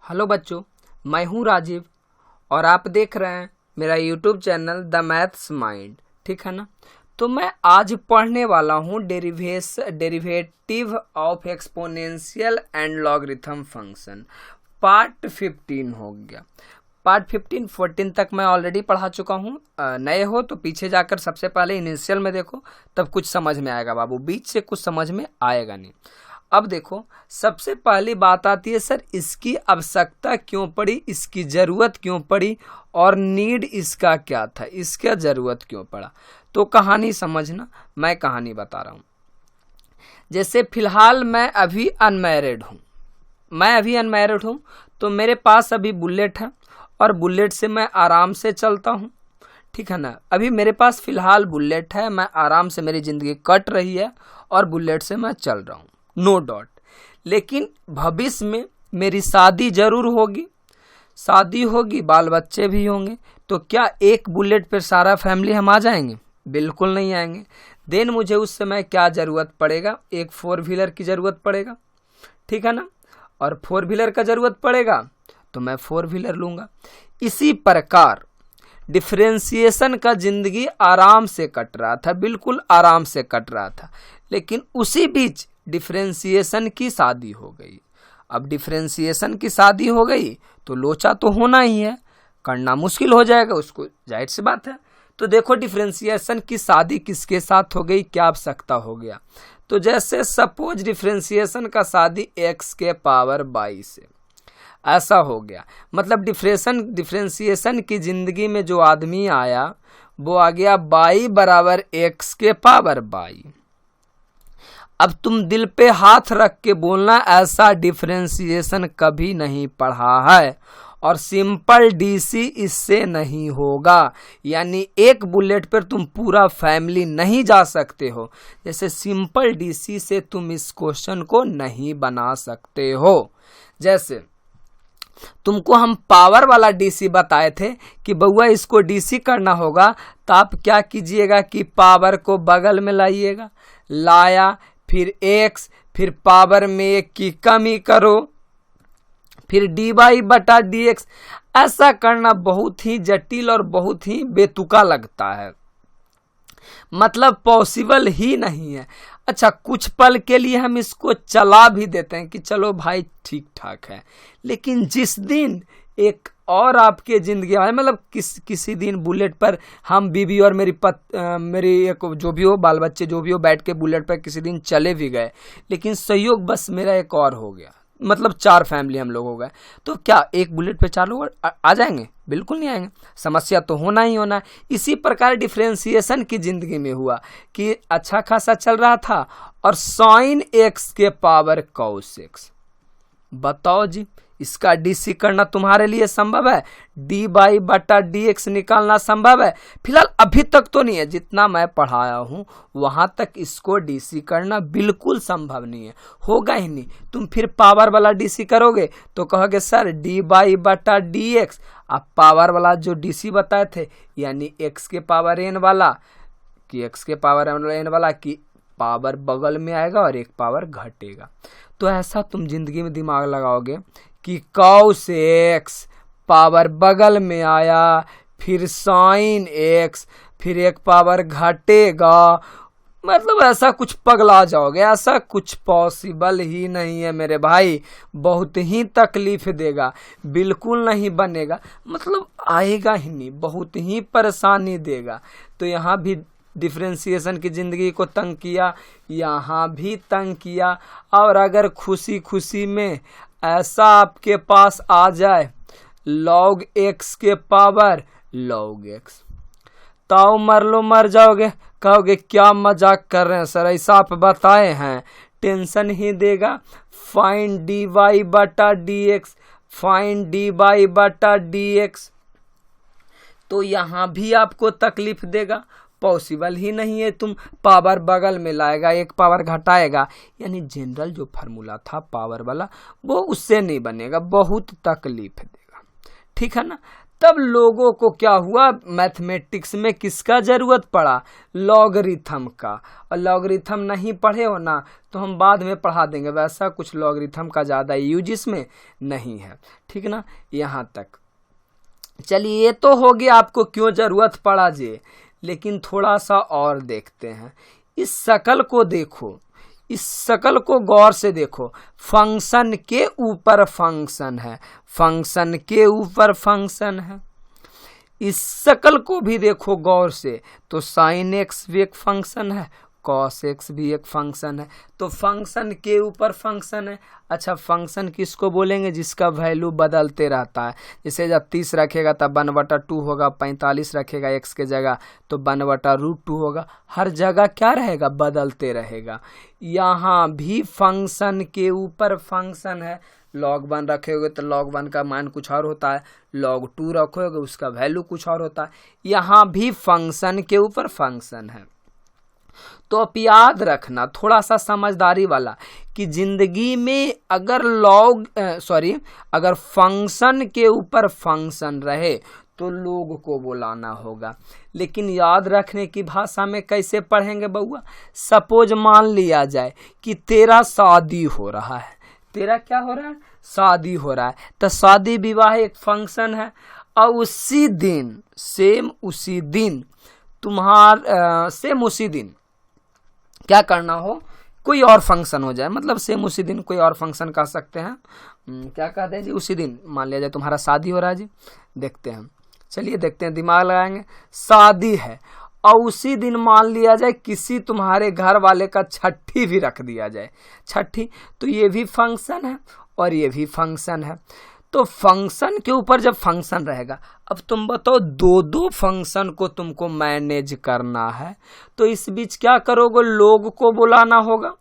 Hello बच्चों, मैं हूं राजीव और आप देख रहे हैं मेरा YouTube channel the maths mind. ठीक है ना। तो मैं आज पढ़ने वाला हूं derivative of exponential and logarithm function. Part 15 हो गया। पार्ट 15 14 तक मैं ऑलरेडी पढ़ा चुका हूँ। नए हो तो पीछे जाकर सबसे पहले इनिशियल में देखो, तब कुछ समझ में आएगा बाबू, बीच से कुछ समझ में आएगा नहीं। अब देखो, सबसे पहली बात आती है सर इसकी आवश्यकता क्यों पड़ी, इसकी ज़रूरत क्यों पड़ी और नीड इसका क्या था, इसका ज़रूरत क्यों पड़ा। तो कहानी समझना, मैं कहानी बता रहा हूँ। जैसे फिलहाल मैं अभी अनमैरिड हूँ, तो मेरे पास अभी बुलेट है और बुलेट से मैं आराम से चलता हूँ। ठीक है ना। अभी मेरे पास फिलहाल बुलेट है, मैं आराम से, मेरी ज़िंदगी कट रही है और बुलेट से मैं चल रहा हूँ, नो डाउट। लेकिन भविष्य में मेरी शादी जरूर होगी, बाल बच्चे भी होंगे, तो क्या एक बुलेट पर सारा फैमिली हम आ जाएंगे? बिल्कुल नहीं आएंगे। देन मुझे उस समय क्या ज़रूरत पड़ेगा, एक 4 व्हीलर की ज़रूरत पड़ेगा। ठीक है ना। और 4 व्हीलर का ज़रूरत पड़ेगा तो मैं 4 व्हीलर लूँगा। इसी प्रकार डिफरेंशिएशन का ज़िंदगी आराम से कट रहा था, बिल्कुल आराम से कट रहा था। लेकिन उसी बीच डिफरेंशिएशन की शादी हो गई। अब डिफरेंशिएशन की शादी हो गई तो लोचा तो होना ही है, करना मुश्किल हो जाएगा उसको, जाहिर सी बात है। तो देखो डिफरेंशिएशन की शादी किसके साथ हो गई, क्या आवश्यकता हो गया। तो जैसे सपोज डिफरेंशिएशन का शादी x के पावर 22 से ऐसा हो गया, मतलब डिफरेंशिएशन की जिंदगी में जो आदमी आया वो आ गया y बराबर x के पावर 22। अब तुम दिल पे हाथ रख के बोलना, ऐसा डिफरेंशिएशन कभी नहीं पढ़ा है और सिंपल डीसी इससे नहीं होगा। यानी एक बुलेट पर तुम पूरा फैमिली नहीं जा सकते हो। जैसे सिंपल डीसी से तुम इस क्वेश्चन को नहीं बना सकते हो। जैसे तुमको हम पावर वाला डीसी बताए थे कि बउआ इसको डीसी करना होगा, तो आप क्या कीजिएगा कि पावर को बगल में लाइएगा, लाया, फिर x, फिर पावर में 1 की कमी करो, फिर dy/dx। ऐसा करना बहुत ही जटिल और बहुत ही बेतुका लगता है, मतलब पॉसिबल ही नहीं है। अच्छा, कुछ पल के लिए हम इसको चला भी देते हैं कि चलो भाई ठीक ठाक है। लेकिन जिस दिन एक और आपके जिंदगी आए, मतलब किसी दिन बुलेट पर हम बीवी और मेरी एक जो भी हो, बाल बच्चे जो भी हो, बैठ के बुलेट पर किसी दिन चले भी गए, लेकिन संयोग बस मेरा एक और हो गया, मतलब 4 फैमिली हम लोग हो गए, तो क्या एक बुलेट पे 4 लोग आ जाएंगे? बिल्कुल नहीं आएंगे, समस्या तो होना ही होना है। इसी प्रकार डिफरेंशिएशन की जिंदगी में हुआ कि अच्छा खासा चल रहा था और sin x के पावर cos x। बताओ जी, इसका डीसी करना तुम्हारे लिए संभव है? dy/dx निकालना संभव है? फिलहाल अभी तक तो नहीं है, जितना मैं पढ़ाया हूँ वहां तक इसको डीसी करना बिल्कुल संभव नहीं है, होगा ही नहीं। तुम फिर पावर वाला डीसी करोगे तो कहोगे सर dy/dx। आप पावर वाला जो डीसी बताए थे, यानी x के पावर n वाला, कि x के पावर n वाला की पावर बगल में आएगा और एक पावर घटेगा। तो ऐसा तुम जिंदगी में दिमाग लगाओगे कि cos x पावर बगल में आया, फिर sin x, फिर एक पावर घटेगा, मतलब ऐसा कुछ पगला जाओगे। ऐसा कुछ पॉसिबल ही नहीं है मेरे भाई, बहुत ही तकलीफ देगा, बिल्कुल नहीं बनेगा, मतलब आएगा ही नहीं, बहुत ही परेशानी देगा। तो यहाँ भी डिफरेंशिएशन की ज़िंदगी को तंग किया, यहाँ भी तंग किया। और अगर खुशी खुशी में ऐसा आपके पास आ जाए log x के पावर log x, ताऊ मर लो मर जाओगे, कहोगे क्या मजाक कर रहे हैं सर, ऐसा आप बताए हैं, टेंशन ही देगा। फाइंड dy/dx, फाइंड dy/dx, तो यहाँ भी आपको तकलीफ देगा, पॉसिबल ही नहीं है। तुम पावर बगल में लाएगा, एक पावर घटाएगा, यानी जनरल जो फार्मूला था पावर वाला वो उससे नहीं बनेगा, बहुत तकलीफ देगा। ठीक है ना। तब लोगों को क्या हुआ, मैथमेटिक्स में किसका जरूरत पड़ा, लॉगरिथम का। और लॉगरिथम नहीं पढ़े हो ना तो हम बाद में पढ़ा देंगे, वैसा कुछ लॉगरिथम का ज़्यादा यूज इसमें नहीं है, ठीक ना। यहाँ तक चलिए, ये तो हो गया आपको क्यों जरूरत पड़ा जे, लेकिन थोड़ा सा और देखते हैं। इस शकल को देखो, इस शकल को गौर से देखो, फंक्शन के ऊपर फंक्शन है, फंक्शन के ऊपर फंक्शन है। इस शकल को भी देखो गौर से, तो साइन एक्स भी एक फंक्शन है, कॉस एक्स भी एक फंक्शन है, तो फंक्शन के ऊपर फंक्शन है। अच्छा, फंक्शन किसको बोलेंगे, जिसका वैल्यू बदलते रहता है। जैसे जब 30 रखेगा तब 1/2 होगा, 45 रखेगा एक्स के जगह तो 1/√2 होगा, हर जगह क्या रहेगा, बदलते रहेगा। यहाँ भी फंक्शन के ऊपर फंक्शन है। log 1 रखोगे तो log 1 का मान कुछ और होता है, log 2 रखोगे उसका वैल्यू कुछ और होता है। यहाँ भी फंक्शन के ऊपर फंक्शन है। तो अब याद रखना थोड़ा सा समझदारी वाला कि जिंदगी में अगर अगर फंक्शन के ऊपर फंक्शन रहे तो लोग को बुलाना होगा। लेकिन याद रखने की भाषा में कैसे पढ़ेंगे बउआ, सपोज मान लिया जाए कि तेरा शादी हो रहा है, तेरा क्या हो रहा है, शादी हो रहा है, तो शादी विवाह एक फंक्शन है। और उसी दिन सेम उसी दिन क्या करना हो, कोई और फंक्शन हो जाए, मतलब सेम उसी दिन कोई और फंक्शन कर सकते हैं। क्या कहते हैं जी, उसी दिन मान लिया जाए तुम्हारा शादी हो रहा है जी, देखते हैं, चलिए देखते हैं, दिमाग लगाएंगे। शादी है और उसी दिन मान लिया जाए किसी तुम्हारे घर वाले का छठी भी रख दिया जाए, छठी, तो ये भी फंक्शन है और ये भी फंक्शन है। तो फंक्शन के ऊपर जब फंक्शन रहेगा, अब तुम बताओ दो फंक्शन को तुमको मैनेज करना है, तो इस बीच क्या करोगे, लोग को बुलाना होगा,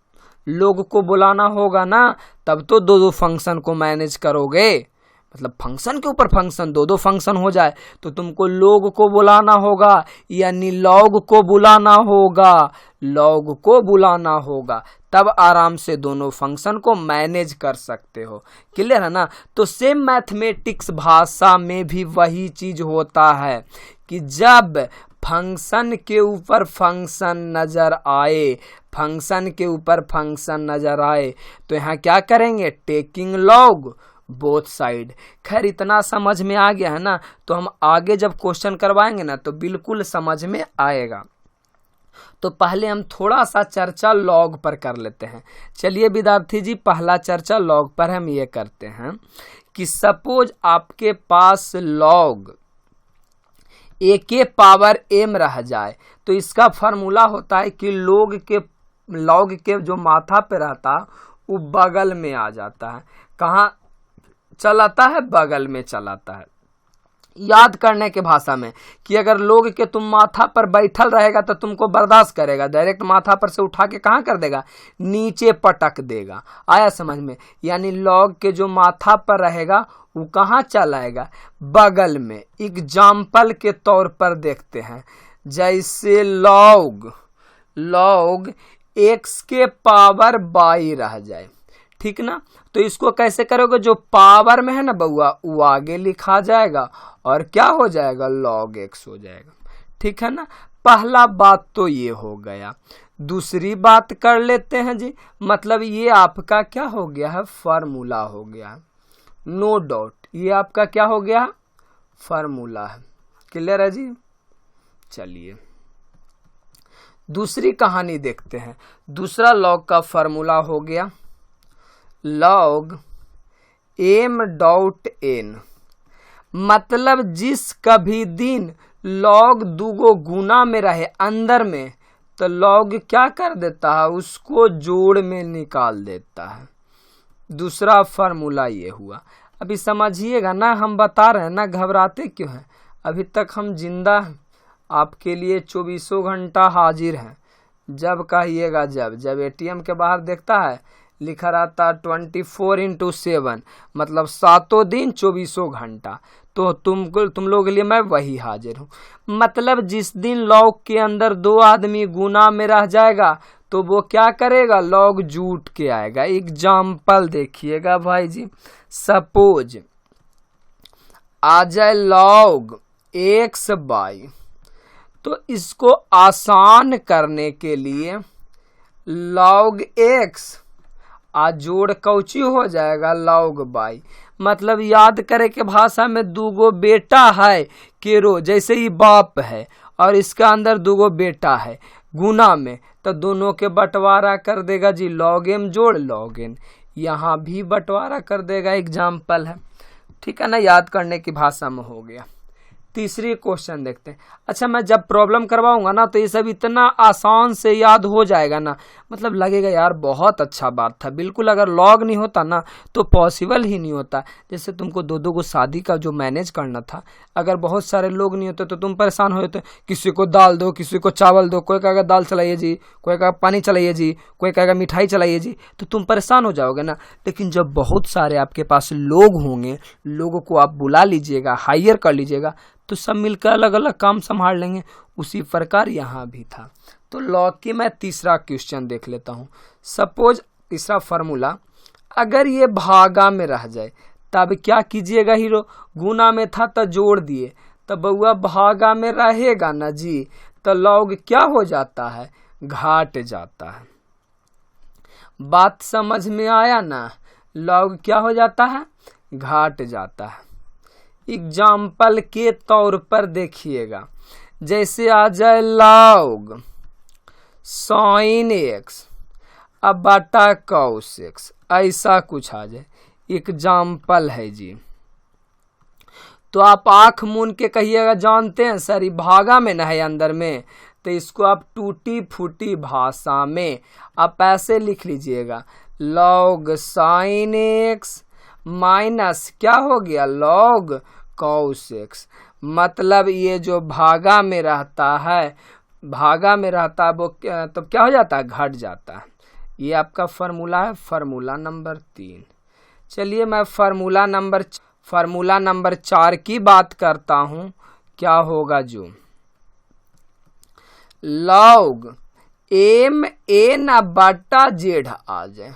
लोग को बुलाना होगा ना, तब तो दो फंक्शन को मैनेज करोगे। मतलब फंक्शन के ऊपर फंक्शन, दो फंक्शन हो जाए तो तुमको लोग को बुलाना होगा, यानी लॉग को बुलाना होगा, लॉग को बुलाना होगा, तब आराम से दोनों फंक्शन को मैनेज कर सकते हो। क्लियर है ना। तो सेम मैथमेटिक्स भाषा में भी वही चीज होता है कि जब फंक्शन के ऊपर फंक्शन नजर आए, फंक्शन के ऊपर फंक्शन नजर आए तो यहाँ क्या करेंगे, टेकिंग लॉग बोथ साइड। खैर इतना समझ में आ गया है ना, तो हम आगे जब क्वेश्चन करवाएंगे ना तो बिल्कुल समझ में आएगा। तो पहले हम थोड़ा सा चर्चा लॉग पर कर लेते हैं। चलिए विद्यार्थी जी, पहला चर्चा लॉग पर हम ये करते हैं कि सपोज आपके पास लॉग a के पावर m रह जाए, तो इसका फार्मूला होता है कि लॉग के जो माथा पे रहता वो बगल में आ जाता है। कहाँ चलाता है, बगल में चलाता है। याद करने के भाषा में कि अगर लोग के तुम माथा पर बैठल रहेगा तो तुमको बर्दाश्त करेगा, डायरेक्ट माथा पर से उठा के कहाँ कर देगा, नीचे पटक देगा। आया समझ में। यानी लॉग के जो माथा पर रहेगा वो कहाँ चलाएगा, बगल में। एग्जाम्पल के तौर पर देखते हैं, जैसे लॉग x के पावर y रह जाए, ठीक ना। तो इसको कैसे करोगे, जो पावर में है ना बउआ वो आगे लिखा जाएगा और क्या हो जाएगा, log x हो जाएगा, ठीक है ना। पहला बात तो ये हो गया। दूसरी बात कर लेते हैं जी, मतलब ये आपका क्या हो गया है, फार्मूला हो गया, नो डाउट, ये आपका क्या हो गया, फार्मूला है। क्लियर है जी। चलिए दूसरी कहानी देखते हैं। दूसरा लॉग का फार्मूला हो गया log m.n, मतलब जिस कभी दिन log दुगो गुना में रहे अंदर में, तो log क्या कर देता है, उसको जोड़ में निकाल देता है। दूसरा फार्मूला ये हुआ। अभी समझिएगा ना, हम बता रहे हैं ना, घबराते क्यों हैं, अभी तक हम जिंदा हैं, आपके लिए 24 घंटा हाजिर हैं। जब कहिएगा जब एटीएम के बाहर देखता है लिखा रहता 24/7, मतलब 7 दिन 24 घंटा, तो तुम लोग के लिए मैं वही हाजिर हूँ। मतलब जिस दिन लॉग के अंदर 2 आदमी गुना में रह जाएगा तो वो क्या करेगा, लॉग जूट के आएगा। एग्जाम्पल देखिएगा भाई जी, सपोज आ जाए log x बाई, तो इसको आसान करने के लिए log x जोड़ कौची हो जाएगा log बाई। मतलब याद करे के भाषा में दूगो बेटा है केरो, जैसे ही बाप है और इसका अंदर दूगो बेटा है गुना में, तो दोनों के बंटवारा कर देगा जी log m जोड़ log n। यहाँ भी बंटवारा कर देगा, एग्जाम्पल है, ठीक है ना, याद करने की भाषा में हो गया। तीसरी क्वेश्चन देखते हैं। अच्छा, मैं जब प्रॉब्लम करवाऊंगा ना तो ये सब इतना आसान से याद हो जाएगा ना, मतलब लगेगा यार बहुत अच्छा बात था। बिल्कुल अगर लॉग नहीं होता ना तो पॉसिबल ही नहीं होता। जैसे तुमको दो को शादी का जो मैनेज करना था, अगर बहुत सारे लोग नहीं होते तो तुम परेशान हो जाते, किसी को दाल दो, किसी को चावल दो, कोई कहेगा दाल चलाइए जी, कोई कहेगा पानी चलाइए जी, कोई कहेगा मिठाई चलाइए जी, तो तुम परेशान हो जाओगे ना। लेकिन जब बहुत सारे आपके पास लोग होंगे, लोगों को आप बुला लीजिएगा, हायर कर लीजिएगा, तो सब मिलकर अलग अलग काम संभाल लेंगे। उसी प्रकार यहाँ भी था। तो लॉग की मैं तीसरा क्वेश्चन देख लेता हूँ। सपोज तीसरा फॉर्मूला, अगर ये भागा में रह जाए तब क्या कीजिएगा हीरो, गुना में था तो जोड़ दिए, तो बउआ भागा में रहेगा ना जी, तो लॉग क्या हो जाता है, घाट जाता है। बात समझ में आया ना, लॉग क्या हो जाता है, घाट जाता है। एग्जाम्पल के तौर पर देखिएगा, जैसे आ जाए log sin x अब बटा cos x, ऐसा कुछ आ जाए, एग्जाम्पल है जी। तो आप आंख मूंद के कहिएगा, जानते हैं सर ये भागा में ना है अंदर में, तो इसको आप टूटी फूटी भाषा में आप ऐसे लिख लीजिएगा, log sin x माइनस क्या हो गया log cos x। मतलब ये जो भागा में रहता है, भागा में रहता है वो तो क्या हो जाता है, घट जाता है। ये आपका फार्मूला है, फार्मूला नंबर 3। चलिए मैं फार्मूला नंबर 4 की बात करता हूँ। क्या होगा, जो log m n बटा z आ जाए,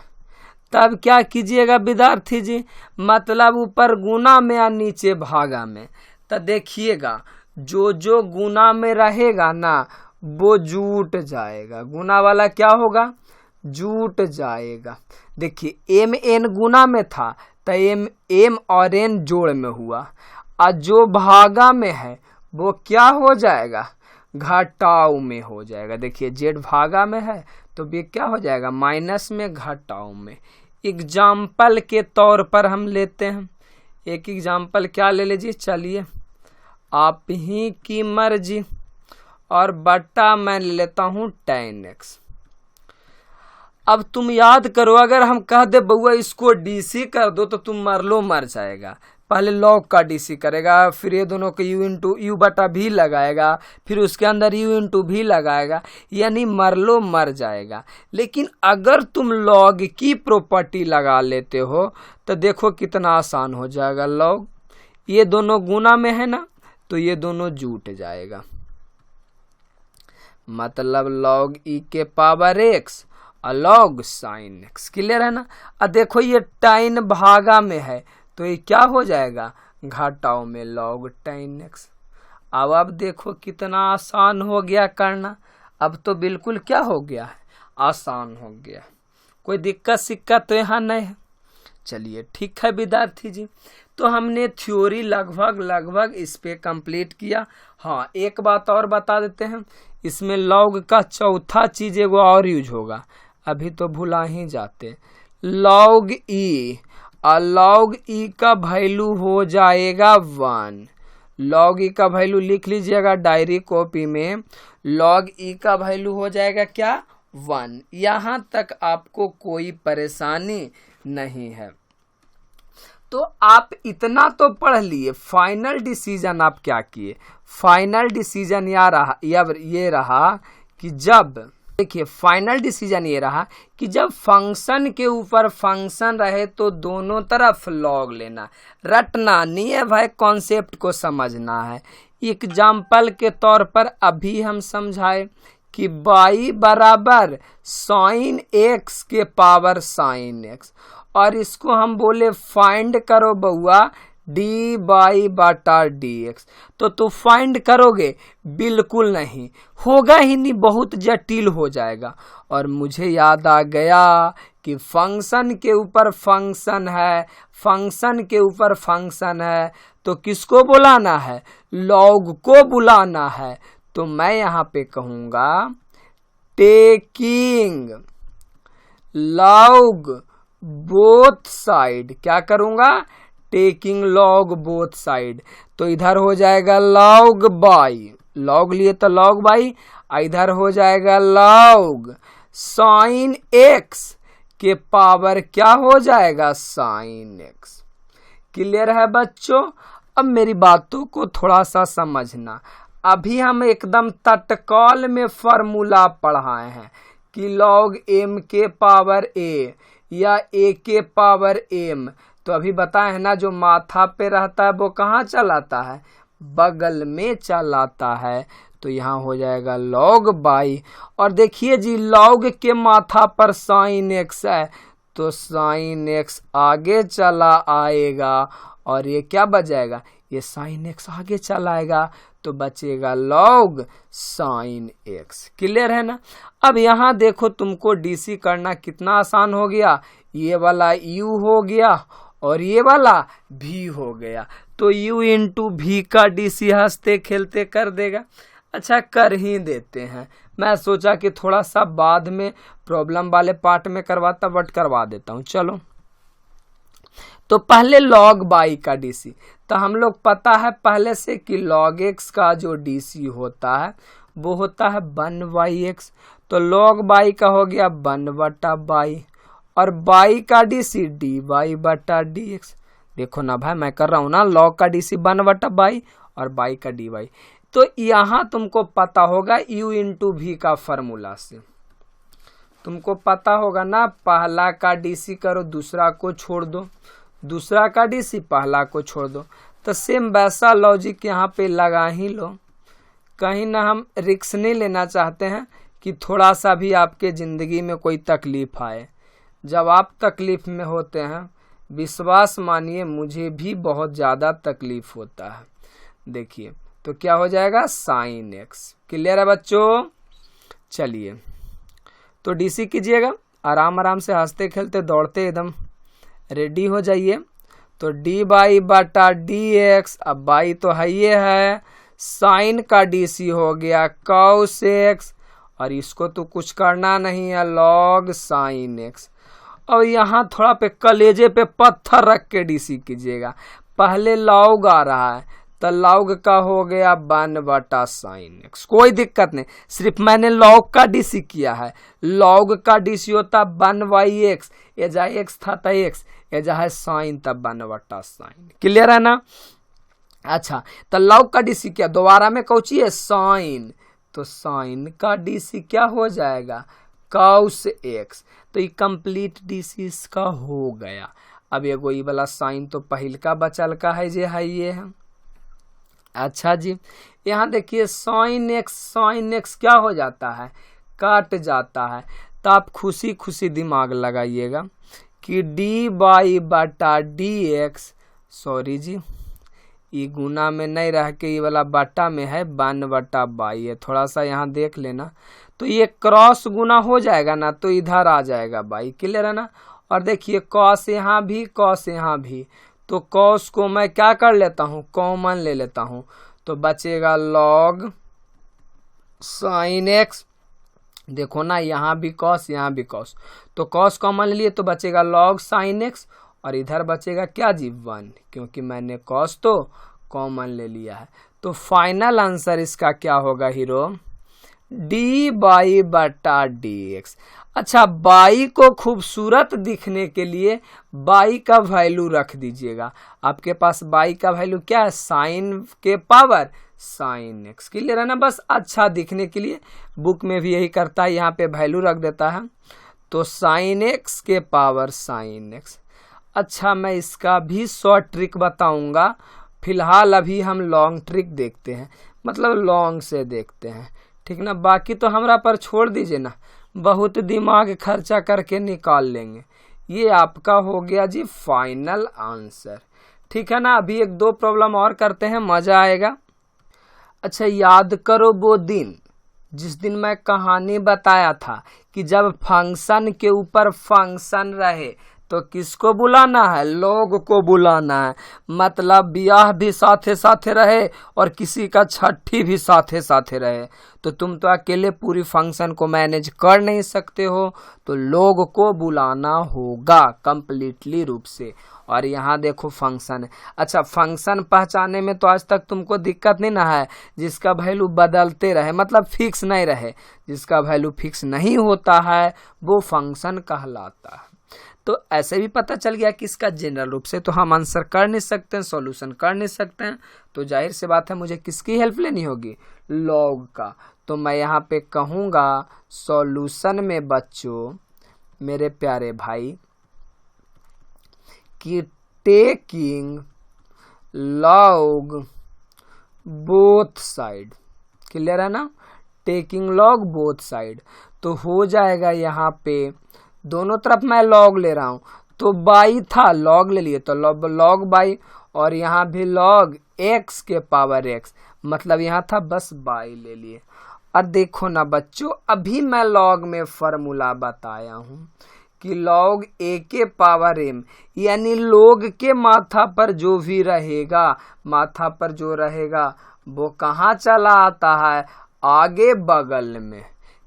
तब क्या कीजिएगा विद्यार्थी जी, मतलब ऊपर गुना में या नीचे भागा में। तो देखिएगा जो गुना में रहेगा ना वो जुट जाएगा, गुना वाला क्या होगा, जुट जाएगा। देखिए एम एन गुना में था तो एम और एन जोड़ में हुआ, और जो भागा में है वो क्या हो जाएगा, घटाव में हो जाएगा। देखिए जेड भागा में है तो ये क्या हो जाएगा, माइनस में, घटाव में। एग्जाम्पल के तौर पर हम लेते हैं एक एग्जाम्पल, क्या ले लीजिए, चलिए आप ही की मर्जी, और बटा मैं ले लेता हूँ tan x। अब तुम याद करो, अगर हम कह दे बउआ इसको डीसी कर दो तो तुम मर जाएगा। पहले log का डीसी करेगा, फिर ये दोनों को u बटा भी लगाएगा, फिर उसके अंदर u भी लगाएगा, यानी मर जाएगा। लेकिन अगर तुम log की प्रॉपर्टी लगा लेते हो तो देखो कितना आसान हो जाएगा। log ये दोनों गुना में है ना, तो ये दोनों जुट जाएगा, मतलब log e के पावर x और log sin x। क्लियर है ना। अब देखो ये tan भागा में है तो ये क्या हो जाएगा, घटाव में, log tan x। अब देखो कितना आसान हो गया करना, अब तो बिल्कुल क्या हो गया है, आसान हो गया, कोई दिक्कत तो यहाँ नहीं है। चलिए ठीक है विद्यार्थी जी, तो हमने थ्योरी लगभग इस पे कंप्लीट किया। हाँ एक बात और बता देते हैं, इसमें log का चौथा चीज एगो और यूज होगा, अभी तो भुला ही जाते। log e, और log e का वैल्यू हो जाएगा 1। log e का वैल्यू लिख लीजिएगा डायरी कॉपी में, log e का वैल्यू हो जाएगा क्या, 1। यहाँ तक आपको कोई परेशानी नहीं है। तो आप इतना तो पढ़ लिए, फाइनल डिसीजन आप क्या किए, फाइनल डिसीजन ये रहा कि जब, देखिए फाइनल डिसीजन ये रहा कि जब फंक्शन के ऊपर फंक्शन रहे तो दोनों तरफ लॉग लेना, रटना नहीं है भाई, कॉन्सेप्ट को समझना है। एग्जाम्पल के तौर पर अभी हम समझाए कि y बराबर साइन x के पावर साइन x, और इसको हम बोले फाइंड करो बउआ डी बाई बटा डी एक्स। तो फाइंड करोगे, बिल्कुल नहीं होगा ही नहीं, बहुत जटिल हो जाएगा। और मुझे याद आ गया कि फंक्शन के ऊपर फंक्शन है, फंक्शन के ऊपर फंक्शन है, तो किसको बुलाना है, लॉग को बुलाना है। तो मैं यहाँ पे कहूँगा टेकिंग लॉग बोथ साइड, क्या करूँगा, टेकिंग लॉग बोथ साइड। तो इधर हो जाएगा लॉग बाई, लॉग लिए तो लॉग बाई, इधर हो जाएगा लॉग साइन एक्स के पावर क्या हो जाएगा, साइन एक्स। क्लियर है बच्चों? अब मेरी बातों को थोड़ा सा समझना। अभी हम एकदम तत्काल में फॉर्मूला पढ़ाए हैं कि लॉग एम के पावर ए या ए के पावर एम। तो अभी बताए हैं ना, जो माथा पे रहता है वो कहाँ चलाता है, बगल में चलाता है। तो यहाँ हो जाएगा लॉग बाई, और देखिए जी लॉग के माथा पर साइन एक्स है, तो साइन एक्स आगे चला आएगा, और ये क्या बचेगा, ये साइन एक्स आगे चला आएगा, तो बचेगा लॉग साइन एक्स। क्लियर है ना? अब यहाँ देखो तुमको डीसी करना कितना आसान हो गया, ये वाला यू हो गया और ये वाला भी हो गया, तो u इंटू भी का डीसी हंसते खेलते कर देगा। अच्छा कर ही देते हैं, मैं सोचा कि थोड़ा सा बाद में प्रॉब्लम वाले पार्ट में करवाता, बट करवा देता हूँ। चलो तो पहले लॉग बाई का डीसी, तो हम लोग पता है पहले से कि लॉग एक्स का जो डीसी होता है वो होता है 1/x, तो लॉग बाई का हो गया 1/बाई, और बाई का डीसी डी बाई बटा डी एक्स। देखो ना भाई मैं कर रहा हूँ ना, लॉग का डीसी 1/बाई और बाई का डी बाई। तो यहाँ तुमको पता होगा u इंटू भी का फॉर्मूला से तुमको पता होगा ना, पहला का डीसी करो दूसरा को छोड़ दो, दूसरा का डीसी पहला को छोड़ दो। तो सेम वैसा लॉजिक यहाँ पे लगा ही लो, कहीं ना हम रिस्क नहीं लेना चाहते हैं कि थोड़ा सा भी आपके ज़िंदगी में कोई तकलीफ आए। जब आप तकलीफ में होते हैं, विश्वास मानिए मुझे भी बहुत ज़्यादा तकलीफ होता है। देखिए तो क्या हो जाएगा, साइन एक्स। क्लियर है बच्चों? चलिए तो डीसी कीजिएगा, आराम आराम से हंसते खेलते दौड़ते एकदम रेडी हो जाइए। तो डी बाई बटा डी एक्स, अब बाई तो है ये है, साइन का डीसी हो गया कॉस एक्स, और इसको तो कुछ करना नहीं है, लॉग साइन एक्स। और यहाँ थोड़ा पे कलेजे पे पत्थर रख के डीसी कीजिएगा, पहले लॉग आ रहा है तो लॉग का हो गया 1/साइन एक्स, कोई दिक्कत नहीं, सिर्फ मैंने लॉग का डीसी किया है। लॉग का डीसी होता 1/x, ये जहाँ एक्स था तो एक्स, ये जहाँ है साइन तब 1/साइन। क्लियर है ना? अच्छा तो लॉग का डीसी क्या, दोबारा में कौची है, साइन, तो साइन का डीसी क्या हो जाएगा, कॉस एक्स। तो ये कंप्लीट डीसी इसका हो गया। अब ये कोई वाला साइन तो पहिल का बचल का है, जे है ये है। अच्छा जी यहाँ देखिए साइन एक्स क्या हो जाता है, काट जाता है। तो आप खुशी खुशी दिमाग लगाइएगा कि डी बाई बटा डी एक्स, सॉरी जी ये गुना में नहीं रह के ये वाला बटा में है, 1/बाई है, थोड़ा सा यहाँ देख लेना। तो ये क्रॉस गुना हो जाएगा ना, तो इधर आ जाएगा बाई। क्लियर है ना? और देखिए कॉस यहाँ भी, कॉस यहाँ भी, तो कॉस को मैं क्या कर लेता हूँ, कॉमन ले लेता हूँ, तो बचेगा लॉग साइन एक्स। देखो ना यहाँ भी कॉस यहाँ भी कॉस, तो कॉस कॉमन लिए तो बचेगा लॉग साइन एक्स, और इधर बचेगा क्या जी 1, क्योंकि मैंने कॉस तो कॉमन ले लिया है। तो फाइनल आंसर इसका क्या होगा हीरो, डी बाई बटा डी एक्स। अच्छा बाई को खूबसूरत दिखने के लिए बाई का वैल्यू रख दीजिएगा। आपके पास बाई का वैल्यू क्या है, साइन के पावर साइन एक्स। क्लियर है ना? बस अच्छा दिखने के लिए बुक में भी यही करता है, यहाँ पे वैल्यू रख देता है। तो साइन एक्स के पावर साइन एक्स। अच्छा मैं इसका भी शॉर्ट ट्रिक बताऊंगा, फिलहाल अभी हम लॉन्ग ट्रिक देखते हैं, मतलब लॉन्ग से देखते हैं, ठीक ना? बाकी तो हमरा पर छोड़ दीजिए ना, बहुत दिमाग खर्चा करके निकाल लेंगे। ये आपका हो गया जी फाइनल आंसर, ठीक है ना। अभी एक दो प्रॉब्लम और करते हैं, मजा आएगा। अच्छा, याद करो वो दिन जिस दिन मैं कहानी बताया था कि जब फंक्शन के ऊपर फंक्शन रहे तो किसको बुलाना है? लोग को बुलाना है। मतलब ब्याह भी साथे साथे रहे और किसी का छठी भी साथे साथे रहे, तो तुम तो अकेले पूरी फंक्शन को मैनेज कर नहीं सकते हो, तो लोग को बुलाना होगा कंप्लीटली रूप से। और यहाँ देखो फंक्शन है। अच्छा, फंक्शन पहचाने में तो आज तक तुमको दिक्कत नहीं ना है, जिसका वैल्यू बदलते रहे, मतलब फिक्स नहीं रहे, जिसका वैल्यू फिक्स नहीं होता है वो फंक्शन कहलाता है। तो ऐसे भी पता चल गया कि इसका जनरल रूप से तो हम आंसर कर नहीं सकते हैं, सॉल्यूशन कर नहीं सकते हैं, तो जाहिर सी बात है मुझे किसकी हेल्प लेनी होगी? लॉग का। तो मैं यहाँ पे कहूँगा सॉल्यूशन में बच्चों, मेरे प्यारे भाई, कि taking log both side, clear है ना? टेकिंग लॉग बोथ साइड, तो हो जाएगा यहाँ पे दोनों तरफ मैं लॉग ले रहा हूं, तो बाई था लॉग ले लिए तो लॉग बाई, और यहाँ भी लॉग एक्स के पावर एक्स, मतलब यहाँ था बस बाई ले लिए। और देखो ना बच्चों, अभी मैं लॉग में फॉर्मूला बताया हूं कि लॉग ए के पावर एम, यानी लोग के माथा पर जो भी रहेगा, माथा पर जो रहेगा वो कहाँ चला आता है? आगे बगल में,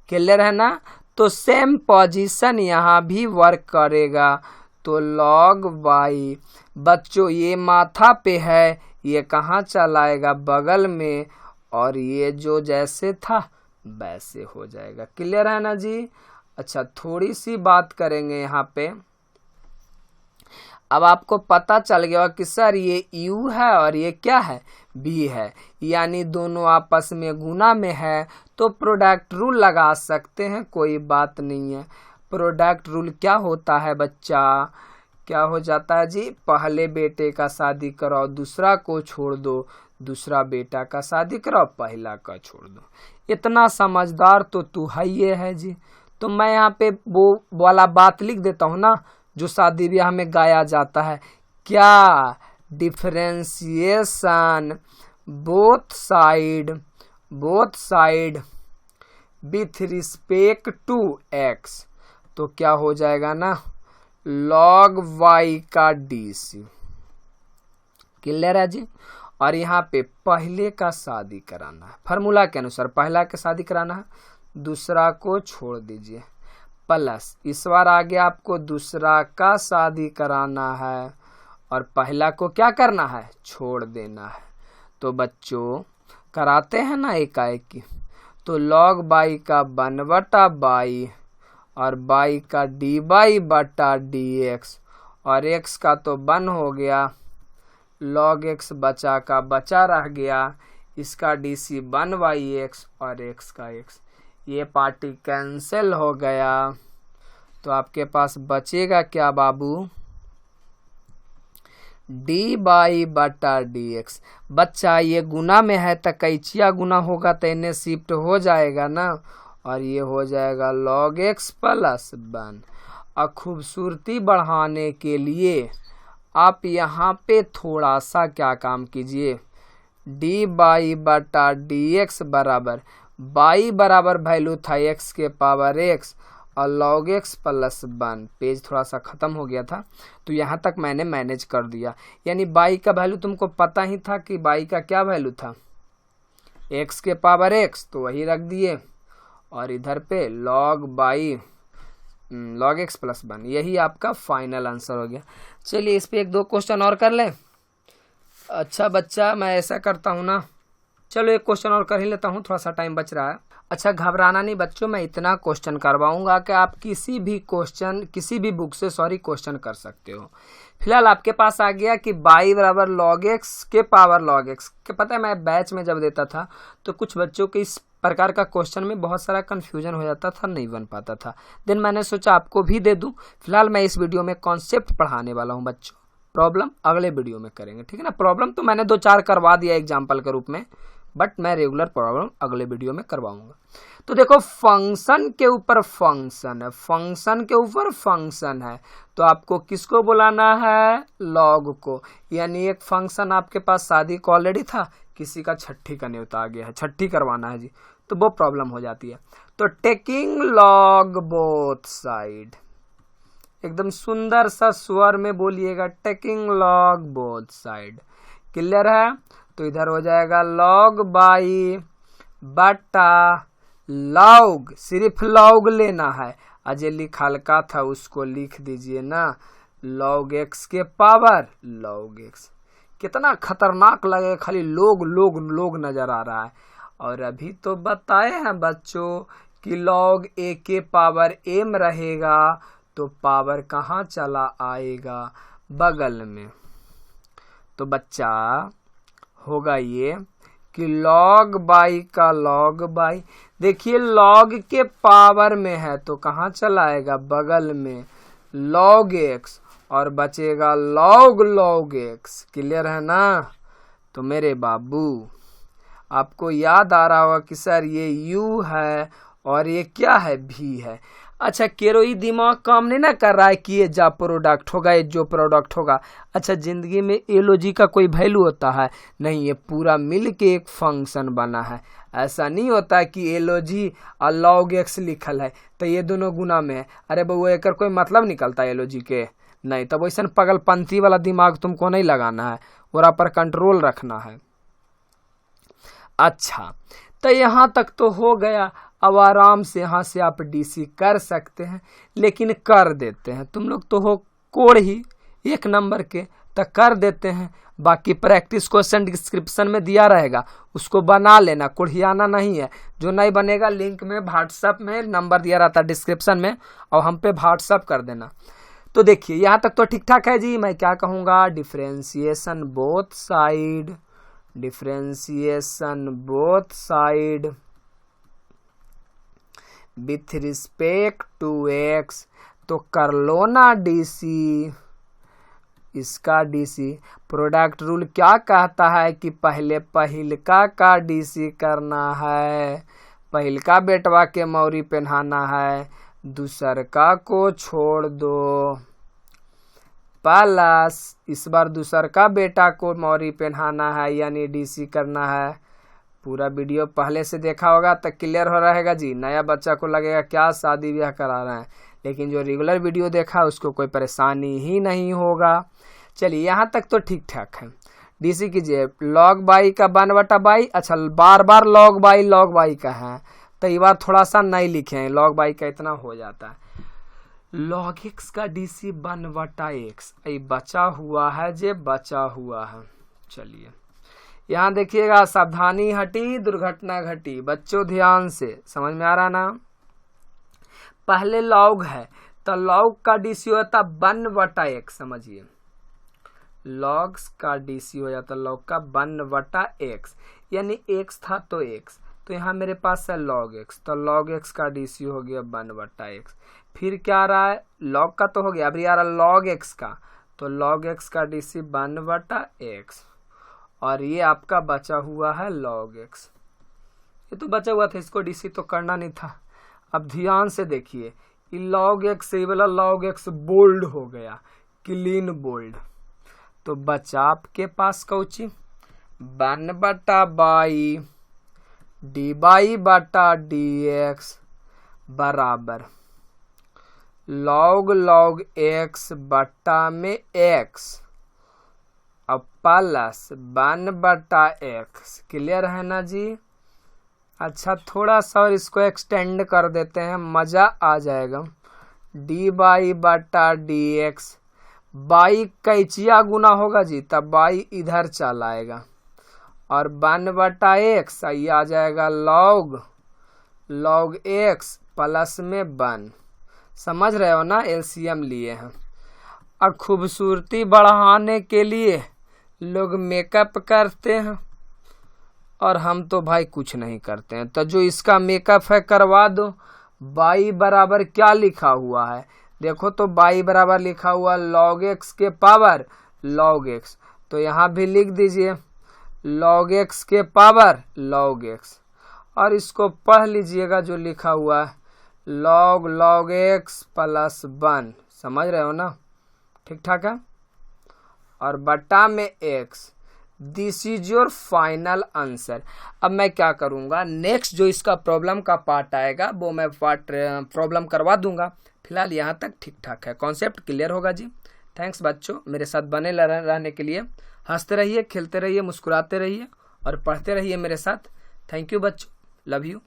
क्लियर है ना? तो सेम पोजीशन यहाँ भी वर्क करेगा। तो लॉग बाई बच्चों ये माथा पे है, ये कहाँ चलाएगा? बगल में, और ये जो जैसे था वैसे हो जाएगा। क्लियर है ना जी? अच्छा, थोड़ी सी बात करेंगे यहाँ पे। अब आपको पता चल गया कि सर ये यू है और ये क्या है? बी है, यानी दोनों आपस में गुना में है, तो प्रोडक्ट रूल लगा सकते हैं, कोई बात नहीं है। प्रोडक्ट रूल क्या होता है बच्चा? क्या हो जाता है जी? पहले बेटे का शादी कराओ, दूसरा को छोड़ दो, दूसरा बेटा का शादी कराओ, पहला का छोड़ दो। इतना समझदार तो तू है ये है जी। तो मैं यहाँ पे वो वाला बात लिख देता हूँ ना जो शादी ब्याह में गाया जाता है, क्या? Differentiation both side with respect to X, तो क्या हो जाएगा ना? लॉग वाई का डीसी। क्लियर है जी? और यहाँ पे पहले का शादी कराना है, फार्मूला के अनुसार पहला का शादी कराना है, दूसरा को छोड़ दीजिए, प्लस इस बार आगे आपको दूसरा का शादी कराना है और पहला को क्या करना है? छोड़ देना है। तो बच्चों कराते हैं ना एकाएक की, तो लॉग बाई का 1/बाई और बाई का डी बाई बटा डी एक्स, और एक्स का तो 1 हो गया, लॉग एक्स बचा का बचा रह गया, इसका डीसी 1/x और एक्स का एक्स, ये पार्टी कैंसिल हो गया। तो आपके पास बचेगा क्या बाबू? डी बाई बटा डी एक्स। बच्चा ये गुना में है तो कैचिया गुना होगा तो इन्हें शिफ्ट हो जाएगा ना, और ये हो जाएगा log x प्लस 1। और खूबसूरती बढ़ाने के लिए आप यहाँ पे थोड़ा सा क्या काम कीजिए, डी बाई बटा डी एक्स बराबर, बाई बराबर वैल्यू था x के पावर x और log x प्लस 1। पेज थोड़ा सा खत्म हो गया था तो यहाँ तक मैंने मैनेज कर दिया। यानी बाई का वैल्यू तुमको पता ही था कि बाई का क्या वैल्यू था, x के पावर x, तो वही रख दिए, और इधर पे log x प्लस 1, यही आपका फाइनल आंसर हो गया। चलिए इस पे एक दो क्वेश्चन और कर लें। अच्छा बच्चा, मैं ऐसा करता हूँ ना, चलो एक क्वेश्चन और कर ही लेता हूँ, थोड़ा सा टाइम बच रहा है। अच्छा घबराना नहीं बच्चों, मैं इतना क्वेश्चन करवाऊंगा कि आप किसी भी बुक से क्वेश्चन कर सकते हो। फिलहाल आपके पास आ गया कि बाई बराबर log x के पावर log x के। पता है मैं बैच में जब देता था तो कुछ बच्चों के इस प्रकार का क्वेश्चन में बहुत सारा कंफ्यूजन हो जाता था, नहीं बन पाता था। देन मैंने सोचा आपको भी दे दूं। फिलहाल मैं इस वीडियो में कॉन्सेप्ट पढ़ाने वाला हूं बच्चों, प्रॉब्लम अगले वीडियो में करेंगे, ठीक है ना। प्रॉब्लम तो मैंने 2-4 करवा दिया एग्जाम्पल के रूप में, बट मैं रेगुलर प्रॉब्लम अगले वीडियो में करवाऊंगा। तो देखो फंक्शन के ऊपर फंक्शन है, फंक्शन के ऊपर फंक्शन है, तो आपको किसको बुलाना है, लॉग को। यानी एक फंक्शन आपके पास शादी का ऑलरेडी था, किसी का छठी का न्योता आ गया है, छठी करवाना है जी, तो वो प्रॉब्लम हो जाती है। तो टेकिंग लॉग बोथ साइड, एकदम सुंदर सा स्वर में बोलिएगा, taking log both side. Clear है? तो इधर हो जाएगा लॉग बाई बटा लॉग, सिर्फ लॉग लेना है, अजय लिखा का था उसको लिख दीजिए ना, लॉग एक्स के पावर लॉग एक्स। कितना खतरनाक लगे, खाली लोग लोग लोग नजर आ रहा है। और अभी तो बताए हैं बच्चों कि लॉग ए के पावर एम रहेगा तो पावर कहाँ चला आएगा, बगल में। तो बच्चा होगा ये कि लॉग बाई का लॉग बाई, देखिए लॉग के पावर में है तो कहाँ चला आएगा, बगल में, लॉग एक्स, और बचेगा लॉग लॉग एक्स। क्लियर है ना? तो मेरे बाबू आपको याद आ रहा होगा कि सर ये यू है और ये क्या है, भी है। अच्छा केरोई दिमाग काम नहीं ना कर रहा है कि ये जा प्रोडक्ट होगा, ये जो प्रोडक्ट होगा। अच्छा जिंदगी में एलओजी का कोई वैल्यू होता है? नहीं, ये पूरा मिल के एक फंक्शन बना है। ऐसा नहीं होता कि एलओजी और लॉग एक्स लिखल है तो ये दोनों गुना में है, अरे बउआ एकर कोई मतलब निकलता है एलओजी के? नहीं, तब वैसा पागलपंथी वाला दिमाग तुमको नहीं लगाना है, ओरा पर कंट्रोल रखना है। अच्छा तो यहाँ तक तो हो गया, अब आराम से यहाँ से आप डीसी कर सकते हैं, लेकिन कर देते हैं तुम लोग तो हो कोड ही एक नंबर के, तो कर देते हैं। बाकी प्रैक्टिस क्वेश्चन डिस्क्रिप्शन में दिया रहेगा, उसको बना लेना, कुढ़ियाना नहीं है। जो नहीं बनेगा लिंक में व्हाट्सएप में नंबर दिया रहता है डिस्क्रिप्शन में, और हम पे व्हाट्सएप कर देना। तो देखिए यहाँ तक तो ठीक ठाक है जी। मैं क्या कहूँगा, differentiation both side, differentiation both side with respect to X, तो कर लो ना डीसी, इसका डीसी। प्रोडक्ट रूल क्या कहता है कि पहले पहिलका का डीसी करना है, पहिलका बेटवा के मौरी पहनाना है, दूसरका को छोड़ दो, प्लस इस बार दूसरका बेटा को मौरी पहनाना है, यानी डीसी करना है। पूरा वीडियो पहले से देखा होगा तो क्लियर हो रहेगा जी। नया बच्चा को लगेगा क्या शादी ब्याह करा रहे हैं, लेकिन जो रेगुलर वीडियो देखा उसको कोई परेशानी ही नहीं होगा। चलिए यहाँ तक तो ठीक ठाक है। डीसी कीजिए, लॉग बाई का 1/बाई। अच्छा बार बार लॉग बाई का है, तो ये बार थोड़ा सा नहीं लिखे हैं, लॉग बाई का इतना हो जाता है। लॉग एक्स का डीसी 1/एक्स, ये बचा हुआ है, जे बचा हुआ है। चलिए यहाँ देखिएगा, सावधानी हटी दुर्घटना घटी। बच्चों ध्यान से, समझ में आ रहा ना? पहले लॉग है तो लॉग का डीसी होता 1/एक्स, समझिए लॉग्स का डीसी हो जाता लॉग का 1/एक्स, यानी एक्स था तो एक्स, तो यहाँ मेरे पास है लॉग एक्स, तो लॉग एक्स का डीसी हो गया 1/एक्स। फिर क्या आ रहा है, लॉग का तो हो गया, अभी आ रहा लॉग एक्स का, तो लॉग एक्स का डीसी 1/एक्स, और ये आपका बचा हुआ है लॉग एक्स। ये तो बचा हुआ था, इसको डीसी तो करना नहीं था। अब ध्यान से देखिए, ये लॉग एक्स, ये वाला लॉग एक्स बोल्ड हो गया, क्लीन बोल्ड। तो बचा आपके पास कौची 1/बाई डी बाई बटा डी एक्स बराबर लॉग एक्स बटा में एक्स, अब प्लस 1/एक्स। क्लियर है ना जी? अच्छा थोड़ा सा और इसको एक्सटेंड कर देते हैं, मजा आ जाएगा। डी बाई बटा डी एक्स, बाई कैचिया गुना होगा जी, तब बाई इधर चला आएगा, और 1/एक्स ये आ जाएगा लॉग एक्स प्लस में 1। समझ रहे हो ना? एलसीएम लिए हैं। अब खूबसूरती बढ़ाने के लिए लोग मेकअप करते हैं, और हम तो भाई कुछ नहीं करते हैं, तो जो इसका मेकअप है करवा दो। बाई बराबर क्या लिखा हुआ है, देखो तो बाई बराबर लिखा हुआ लॉग एक्स के पावर लॉग एक्स, तो यहाँ भी लिख दीजिए। log x के पावर log x, और इसको पढ़ लीजिएगा जो लिखा हुआ है log x प्लस 1, समझ रहे हो ना, ठीक ठाक है, और बटा में x। This is your final answer. अब मैं क्या करूँगा, नेक्स्ट जो इसका प्रॉब्लम का पार्ट आएगा वो मैं प्रॉब्लम करवा दूंगा। फिलहाल यहाँ तक ठीक ठाक है, कॉन्सेप्ट क्लियर होगा जी। थैंक्स बच्चों मेरे साथ बने रहने के लिए। हंसते रहिए, खेलते रहिए, मुस्कुराते रहिए और पढ़ते रहिए मेरे साथ। थैंक यू बच्चों, लव यू।